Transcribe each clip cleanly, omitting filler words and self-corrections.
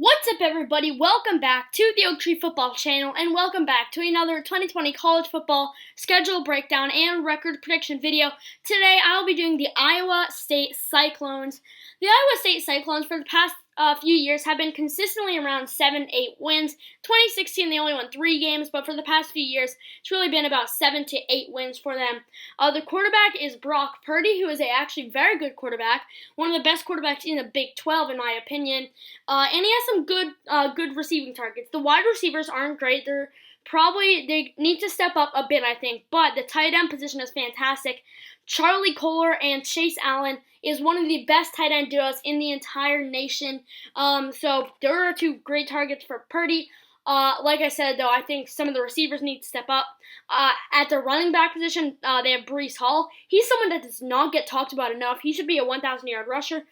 What's up, everybody? Welcome back to the Oak Tree Football Channel, and welcome back to another 2020 college football schedule breakdown and record prediction video. Today, I'll be doing the Iowa State Cyclones. The Iowa State Cyclones, for the past few years, have been consistently around 7-8 wins. 2016, they only won 3 games, but for the past few years, it's really been about 7 to 8 wins for them. The quarterback is Brock Purdy, who is a actually very good quarterback, one of the best quarterbacks in the Big 12, in my opinion. And he has some good receiving targets. The wide receivers aren't great. They need to step up a bit, I think. But the tight end position is fantastic. Charlie Kolar and Chase Allen is one of the best tight end duos in the entire nation. So there are 2 great targets for Purdy. Like I said, though, I think some of the receivers need to step up. At the running back position, they have Breece Hall. He's someone that does not get talked about enough. He should be a 1,000-yard rusher.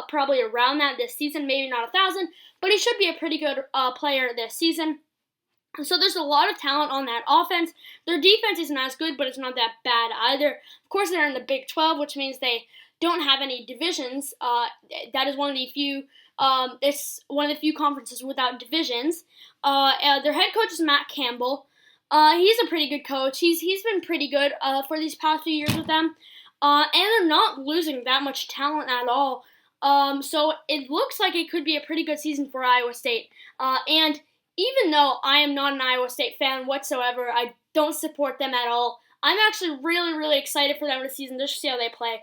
Probably around that this season, maybe not 1,000, but he should be a pretty good player this season. So there's a lot of talent on that offense. Their defense isn't as good, but it's not that bad either. Of course, they're in the Big 12, which means they don't have any divisions. That is one of the few. It's one of the few conferences without divisions. Their head coach is Matt Campbell. He's a pretty good coach. He's been pretty good for these past few years with them, and they're not losing that much talent at all. So it looks like it could be a pretty good season for Iowa State. And even though I am not an Iowa State fan whatsoever, I don't support them at all. I'm actually really, really excited for them this season just to see how they play.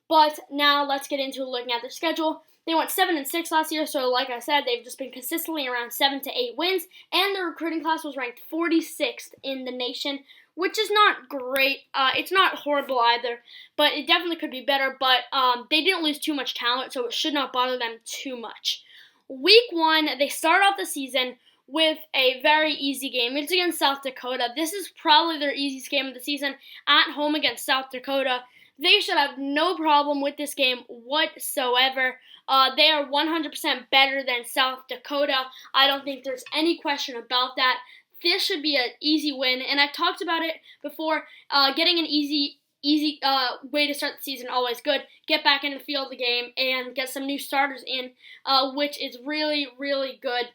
But now let's get into looking at their schedule. They went 7-6 last year, so like I said, they've just been consistently around 7 to 8 wins, and their recruiting class was ranked 46th in the nation, which is not great. It's not horrible either, but it definitely could be better. But they didn't lose too much talent, so it should not bother them too much. Week 1, they start off the season with a very easy game. It's against South Dakota. This is probably their easiest game of the season, at home against South Dakota. They should have no problem with this game whatsoever. They are 100% better than South Dakota. I don't think there's any question about that. This should be an easy win, and I've talked about it before. Getting an easy way to start the season, always good. Get back in the field of the game and get some new starters in, which is really, really good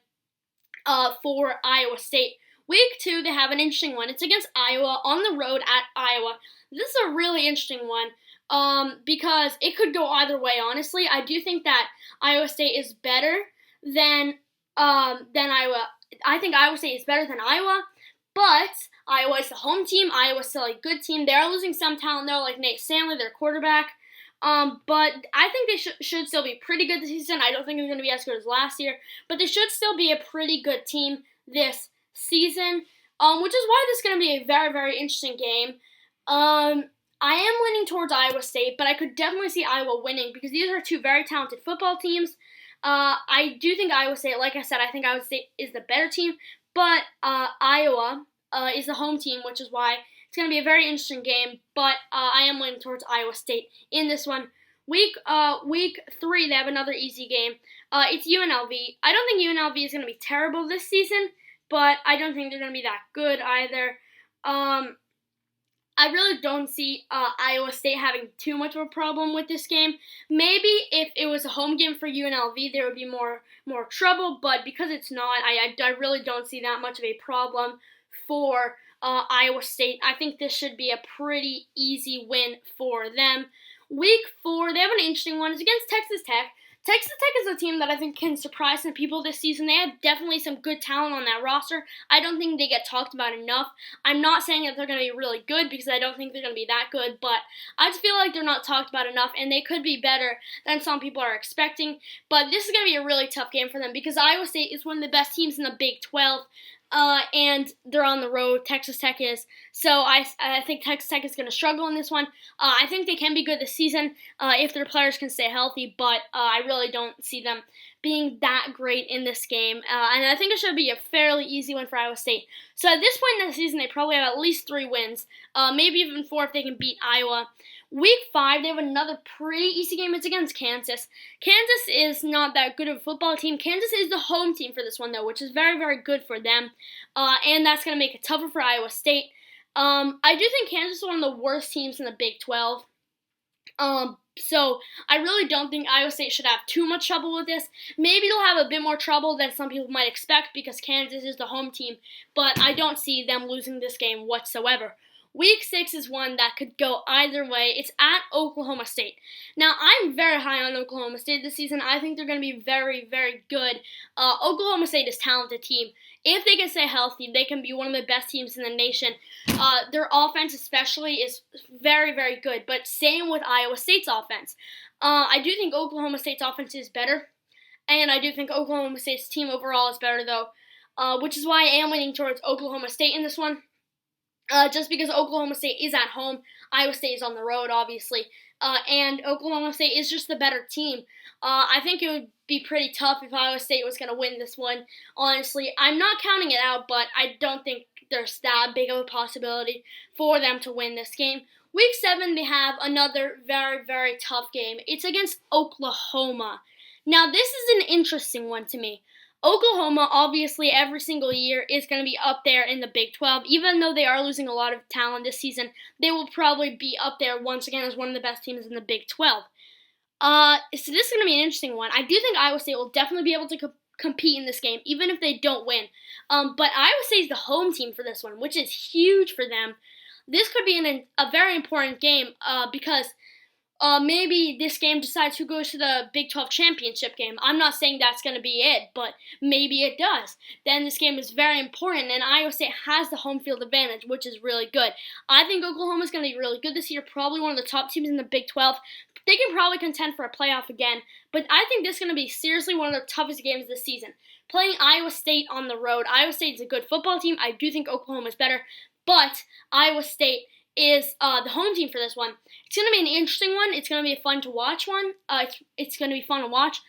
for Iowa State. Week 2, they have an interesting one. It's against Iowa, on the road at Iowa. This is a really interesting one because it could go either way, honestly. I do think that Iowa State is better than Iowa. I think Iowa State is better than Iowa, but Iowa is the home team. Iowa's still a good team. They are losing some talent, though, like Nate Stanley, their quarterback. But I think they should still be pretty good this season. I don't think they're going to be as good as last year, but they should still be a pretty good team this season, which is why this is going to be a very, very interesting game. I am leaning towards Iowa State, but I could definitely see Iowa winning because these are 2 very talented football teams. I do think Iowa State, like I said, I think Iowa State is the better team, but Iowa is the home team, which is why it's going to be a very interesting game, but I am leaning towards Iowa State in this one. Week 3, they have another easy game. It's UNLV. I don't think UNLV is going to be terrible this season, but I don't think they're going to be that good either. I really don't see Iowa State having too much of a problem with this game. Maybe if it was a home game for UNLV, there would be more trouble, but because it's not, I really don't see that much of a problem for Iowa State. I think this should be a pretty easy win for them. Week 4, they have an interesting one. It's against Texas Tech. Texas Tech is a team that I think can surprise some people this season. They have definitely some good talent on that roster. I don't think they get talked about enough. I'm not saying that they're going to be really good because I don't think they're going to be that good, but I just feel like they're not talked about enough, and they could be better than some people are expecting. But this is going to be a really tough game for them because Iowa State is one of the best teams in the Big 12. And they're on the road. Texas Tech is. So I think Texas Tech is going to struggle in this one. I think they can be good this season if their players can stay healthy, but I really don't see them being that great in this game. And I think it should be a fairly easy win for Iowa State. So at this point in the season, they probably have at least 3 wins, maybe even 4 if they can beat Iowa. Week 5, they have another pretty easy game. It's against Kansas. Kansas is not that good of a football team. Kansas is the home team for this one, though, which is very, very good for them. And that's going to make it tougher for Iowa State. I do think Kansas is one of the worst teams in the Big 12. So I really don't think Iowa State should have too much trouble with this. Maybe they'll have a bit more trouble than some people might expect because Kansas is the home team, but I don't see them losing this game whatsoever. Week 6 is one that could go either way. It's at Oklahoma State. Now, I'm very high on Oklahoma State this season. I think they're going to be very, very good. Oklahoma State is a talented team. If they can stay healthy, they can be one of the best teams in the nation. Their offense especially is very, very good, but same with Iowa State's offense. I do think Oklahoma State's offense is better, and I do think Oklahoma State's team overall is better, though, which is why I am leaning towards Oklahoma State in this one. Just because Oklahoma State is at home, Iowa State is on the road, obviously, and Oklahoma State is just the better team. I think it would be pretty tough if Iowa State was going to win this one, honestly. I'm not counting it out, but I don't think there's that big of a possibility for them to win this game. Week 7, they have another very, very tough game. It's against Oklahoma. Now, this is an interesting one to me. Oklahoma, obviously, every single year is going to be up there in the Big 12. Even though they are losing a lot of talent this season, they will probably be up there once again as one of the best teams in the Big 12. So this is going to be an interesting one. I do think Iowa State will definitely be able to compete in this game, even if they don't win. But Iowa State is the home team for this one, which is huge for them. This could be a very important game because maybe this game decides who goes to the Big 12 championship game. I'm not saying that's going to be it, but maybe it does. Then this game is very important, and Iowa State has the home field advantage, which is really good. I think Oklahoma is going to be really good this year, probably one of the top teams in the Big 12. They can probably contend for a playoff again, but I think this is going to be seriously one of the toughest games this season. Playing Iowa State on the road. Iowa State is a good football team. I do think Oklahoma is better, but Iowa State is the home team for this one. It's going to be an interesting one. It's going to be a fun to watch one. It's going to be fun to watch.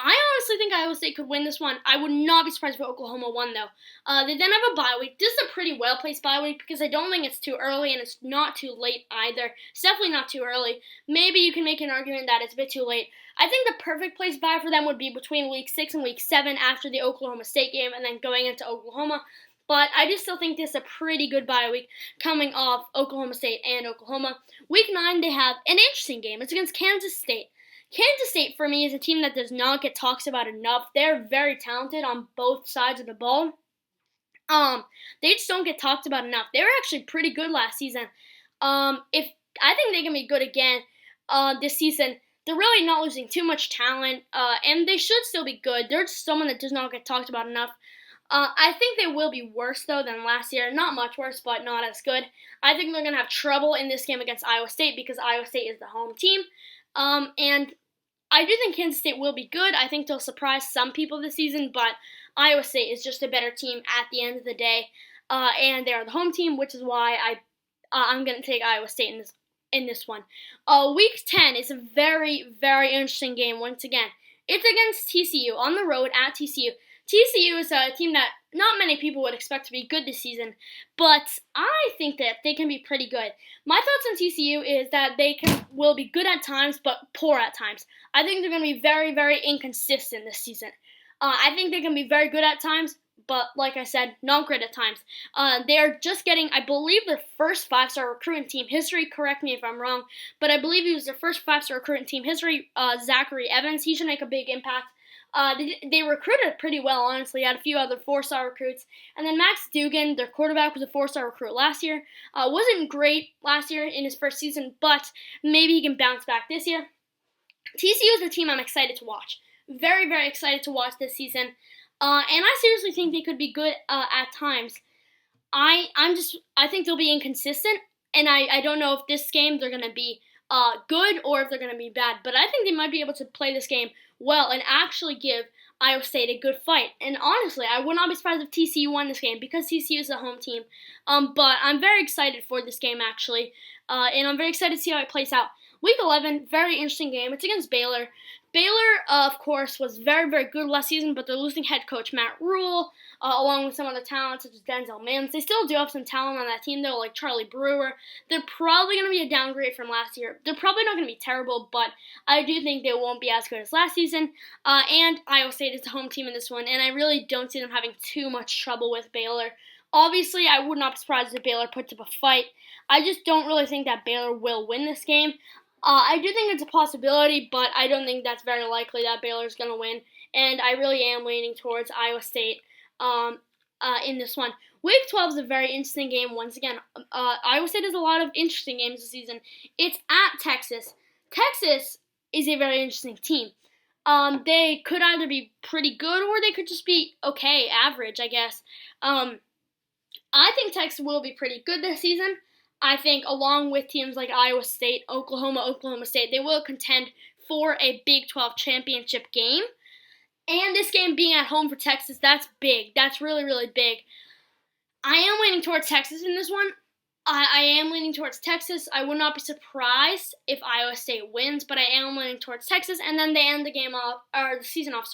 I honestly think Iowa State could win this one. I would not be surprised if Oklahoma won, though. They then have a bye week. This is a pretty well-placed bye week because I don't think it's too early and it's not too late either. It's definitely not too early. Maybe you can make an argument that it's a bit too late. I think the perfect place bye for them would be between Week 6 and Week 7 after the Oklahoma State game and then going into Oklahoma. But I just still think this is a pretty good bye week coming off Oklahoma State and Oklahoma. Week 9, they have an interesting game. It's against Kansas State. Kansas State, for me, is a team that does not get talked about enough. They're very talented on both sides of the ball. They just don't get talked about enough. They were actually pretty good last season. If I think they can be good again this season. They're really not losing too much talent, and they should still be good. They're just someone that does not get talked about enough. I think they will be worse, though, than last year. Not much worse, but not as good. I think they're going to have trouble in this game against Iowa State because Iowa State is the home team. And I do think Kansas State will be good. I think they'll surprise some people this season, but Iowa State is just a better team at the end of the day. And they are the home team, which is why I'm going to take Iowa State in this one. Week 10 is a very, very interesting game once again. It's against TCU on the road at TCU. TCU is a team that not many people would expect to be good this season, but I think that they can be pretty good. My thoughts on TCU is that they will be good at times, but poor at times. I think they're going to be very, very inconsistent this season. I think they can be very good at times, but like I said, not great at times. They are just getting, I believe, their first 5-star recruit in team history. Correct me if I'm wrong, but I believe he was their first 5-star recruit in team history, Zachary Evans. He should make a big impact. They recruited pretty well, honestly. Had a few other 4-star recruits. And then Max Dugan, their quarterback, was a 4-star recruit last year. Wasn't great last year in his first season, but maybe he can bounce back this year. TCU is a team I'm excited to watch. Very, very excited to watch this season. And I seriously think they could be good at times. I think they'll be inconsistent, and I don't know if this game they're going to be good or if they're going to be bad. But I think they might be able to play this game well and actually give Iowa State a good fight. And honestly, I would not be surprised if TCU won this game because TCU is the home team. But I'm very excited for this game, actually. And I'm very excited to see how it plays out. Week 11, very interesting game. It's against Baylor. Baylor, of course, was very, very good last season, but they're losing head coach Matt Rule, along with some other talent such as Denzel Mims. They still do have some talent on that team, though, like Charlie Brewer. They're probably going to be a downgrade from last year. They're probably not going to be terrible, but I do think they won't be as good as last season. And Iowa State is the home team in this one, and I really don't see them having too much trouble with Baylor. Obviously, I would not be surprised if Baylor puts up a fight. I just don't really think that Baylor will win this game. I do think it's a possibility, but I don't think that's very likely that Baylor's going to win. And I really am leaning towards Iowa State um, in this one. Week 12 is a very interesting game. Once again, Iowa State has a lot of interesting games this season. It's at Texas. Texas is a very interesting team. They could either be pretty good or they could just be okay, average, I guess. I think Texas will be pretty good this season. I think along with teams like Iowa State, Oklahoma State, they will contend for a Big 12 championship game. And this game being at home for Texas, that's big. That's really, really big. I am leaning towards Texas in this one. I am leaning towards Texas. I would not be surprised if Iowa State wins, but I am leaning towards Texas. And then they end the game off, or the season off,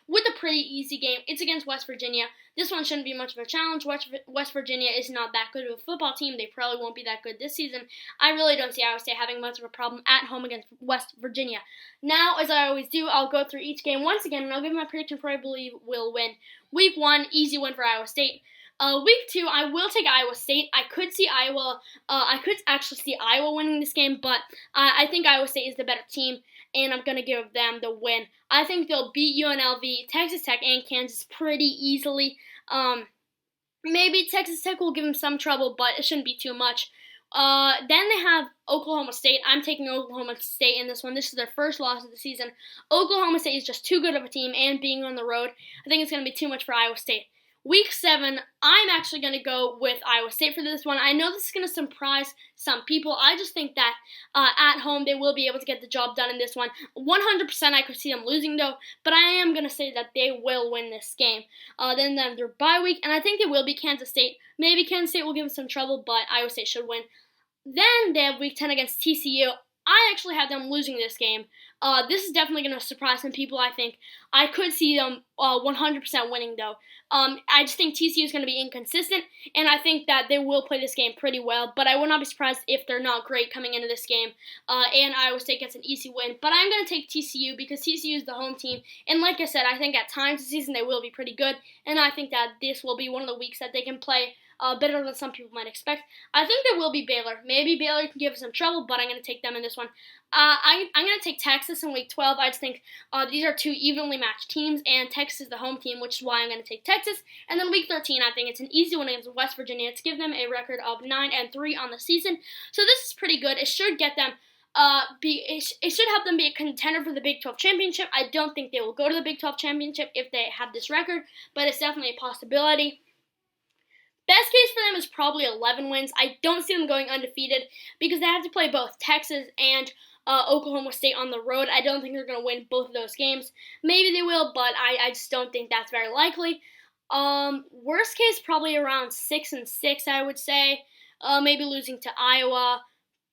with a pretty easy game. It's against West Virginia. This one shouldn't be much of a challenge. West Virginia is not that good of a football team. They probably won't be that good this season. I really don't see Iowa State having much of a problem at home against West Virginia. Now, as I always do, I'll go through each game once again, and I'll give my prediction for who I believe will win. Week 1, easy win for Iowa State. Week 2, I will take Iowa State. I could see Iowa. I could actually see Iowa winning this game, but I think Iowa State is the better team, and I'm gonna give them the win. I think they'll beat UNLV, Texas Tech, and Kansas pretty easily. Maybe Texas Tech will give them some trouble, but it shouldn't be too much. Then they have Oklahoma State. I'm taking Oklahoma State in this one. This is their first loss of the season. Oklahoma State is just too good of a team, and being on the road, I think it's going to be too much for Iowa State. Week 7, I'm actually going to go with Iowa State for this one. I know this is going to surprise some people. I just think that at home they will be able to get the job done in this one. 100% I could see them losing though, but I am going to say that they will win this game. Then they have their bye week, and I think it will be Kansas State. Maybe Kansas State will give them some trouble, but Iowa State should win. Then they have Week 10 against TCU. I actually have them losing this game. This is definitely going to surprise some people, I think. I could see them 100% winning, though. I just think TCU is going to be inconsistent, and I think that they will play this game pretty well, but I will not be surprised if they're not great coming into this game, and Iowa State gets an easy win. But I'm going to take TCU because TCU is the home team, and like I said, I think at times this season they will be pretty good, and I think that this will be one of the weeks that they can play better than some people might expect. I think there will be Baylor. Maybe Baylor can give us some trouble, but I'm going to take them in this one. I'm going to take Texas in Week 12. I just think these are two evenly matched teams, and Texas is the home team, which is why I'm going to take Texas. And then Week 13, I think it's an easy one against West Virginia to give them a record of 9-3 on the season. So this is pretty good. It should get them. It should help them be a contender for the Big 12 championship. I don't think they will go to the Big 12 championship if they have this record, but it's definitely a possibility. Best case for them is probably 11 wins. I don't see them going undefeated because they have to play both Texas and Oklahoma State on the road. I don't think they're going to win both of those games. Maybe they will, but I just don't think that's very likely. Worst case, probably around 6-6, I would say. Maybe losing to Iowa,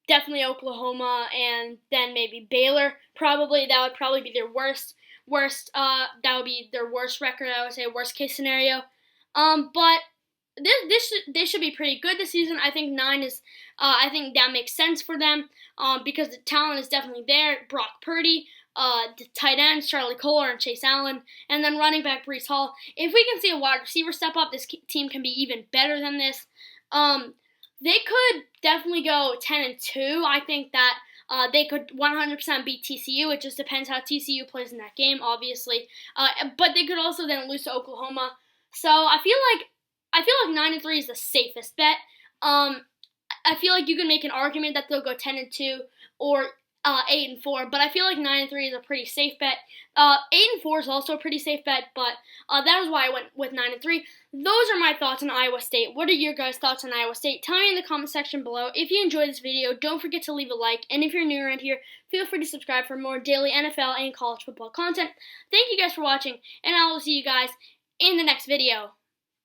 definitely Oklahoma, and then maybe Baylor. Probably that would probably be their worst. That would be their worst record. I would say worst case scenario. But they should be pretty good this season. I think 9 is. I think that makes sense for them because the talent is definitely there. Brock Purdy, the tight ends Charlie Kolar and Chase Allen, and then running back Breece Hall. If we can see a wide receiver step up, this team can be even better than this. They could definitely go 10-2. I think that they could 100% beat TCU. It just depends how TCU plays in that game, obviously. But they could also then lose to Oklahoma. So I feel like 9-3 is the safest bet. I feel like you can make an argument that they'll go 10-2 or 8-4, but I feel like 9-3 is a pretty safe bet. 8-4 is also a pretty safe bet, but that is why I went with 9-3. Those are my thoughts on Iowa State. What are your guys' thoughts on Iowa State? Tell me in the comment section below. If you enjoyed this video, don't forget to leave a like, and if you're new around here, feel free to subscribe for more daily NFL and college football content. Thank you guys for watching, and I will see you guys in the next video.